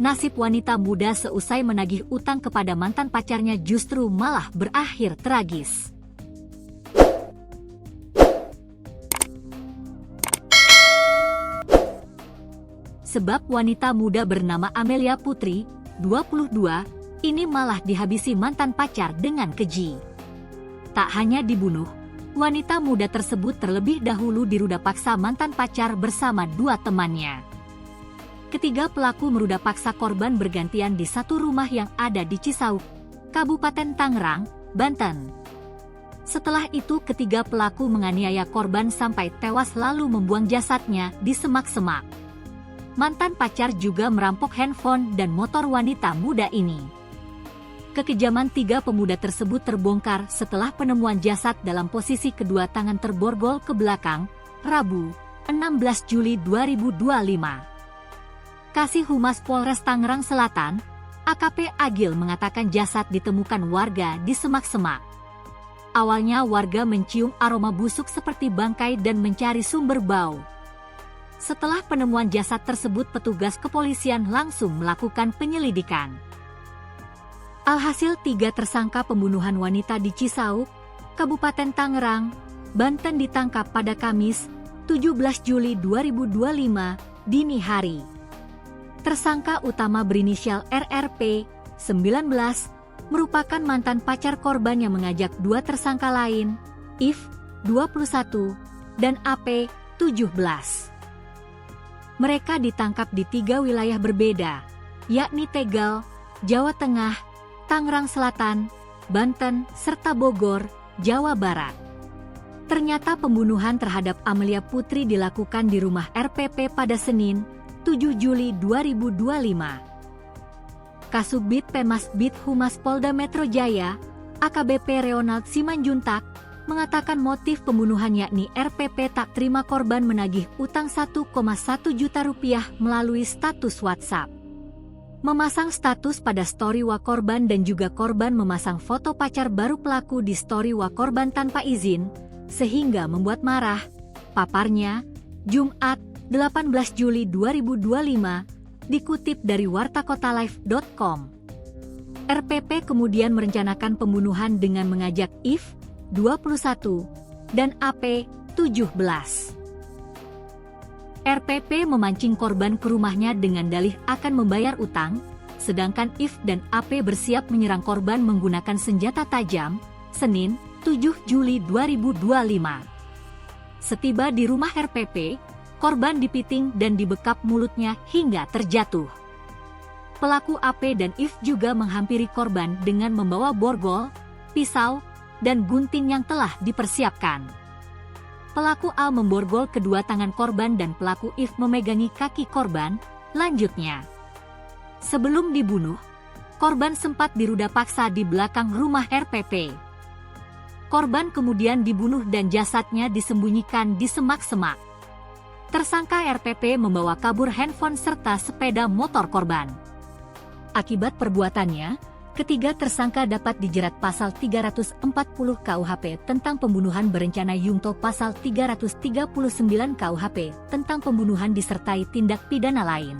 nasib wanita muda seusai menagih utang kepada mantan pacarnya justru malah berakhir tragis. Sebab wanita muda bernama Amelia Putri, 22, ini malah dihabisi mantan pacar dengan keji. Tak hanya dibunuh, wanita muda tersebut terlebih dahulu diruda paksa mantan pacar bersama 2 temannya. Ketiga pelaku meruda paksa korban bergantian di satu rumah yang ada di Cisauk, Kabupaten Tangerang, Banten. Setelah itu ketiga pelaku menganiaya korban sampai tewas lalu membuang jasadnya di semak-semak. Mantan pacar juga merampok handphone dan motor wanita muda ini. Kekejaman 3 pemuda tersebut terbongkar setelah penemuan jasad dalam posisi kedua tangan terborgol ke belakang, Rabu, 16 Juli 2025. Kasih Humas Polres Tangerang Selatan, AKP Agil mengatakan jasad ditemukan warga di semak-semak. Awalnya warga mencium aroma busuk seperti bangkai dan mencari sumber bau. Setelah penemuan jasad tersebut, petugas kepolisian langsung melakukan penyelidikan. Alhasil 3 tersangka pembunuhan wanita di Cisauk, Kabupaten Tangerang, Banten ditangkap pada Kamis, 17 Juli 2025, dini hari. Tersangka utama berinisial RRP, 19, merupakan mantan pacar korban yang mengajak 2 tersangka lain, IF, 21, dan AP, 17. Mereka ditangkap di 3 wilayah berbeda, yakni Tegal, Jawa Tengah, Tangerang Selatan, Banten, serta Bogor, Jawa Barat. Ternyata pembunuhan terhadap Amelia Putri dilakukan di rumah RPP pada Senin, 7 Juli 2025. Kasubdit Pemasbit Humas Polda Metro Jaya, AKBP Reonald Simanjuntak, mengatakan motif pembunuhan yakni RPP tak terima korban menagih utang 1,1 juta rupiah melalui status WhatsApp. Memasang status pada story wa korban dan juga korban memasang foto pacar baru pelaku di story wa korban tanpa izin, sehingga membuat marah, paparnya, Jumat, 18 Juli 2025, dikutip dari wartakotalive.com. RPP kemudian merencanakan pembunuhan dengan mengajak IF, 21, dan AP, 17. RPP memancing korban ke rumahnya dengan dalih akan membayar utang, sedangkan IF dan AP bersiap menyerang korban menggunakan senjata tajam, Senin, 7 Juli 2025. Setiba di rumah RPP, korban dipiting dan dibekap mulutnya hingga terjatuh. Pelaku AP dan IF juga menghampiri korban dengan membawa borgol, pisau, dan gunting yang telah dipersiapkan. Pelaku A memborgol kedua tangan korban dan pelaku IF memegangi kaki korban. Lanjutnya, sebelum dibunuh, korban sempat diruda paksa di belakang rumah RPP. Korban kemudian dibunuh dan jasadnya disembunyikan di semak-semak. Tersangka RPP membawa kabur handphone serta sepeda motor korban. Akibat perbuatannya, ketiga tersangka dapat dijerat pasal 340 KUHP tentang pembunuhan berencana yungto pasal 339 KUHP tentang pembunuhan disertai tindak pidana lain.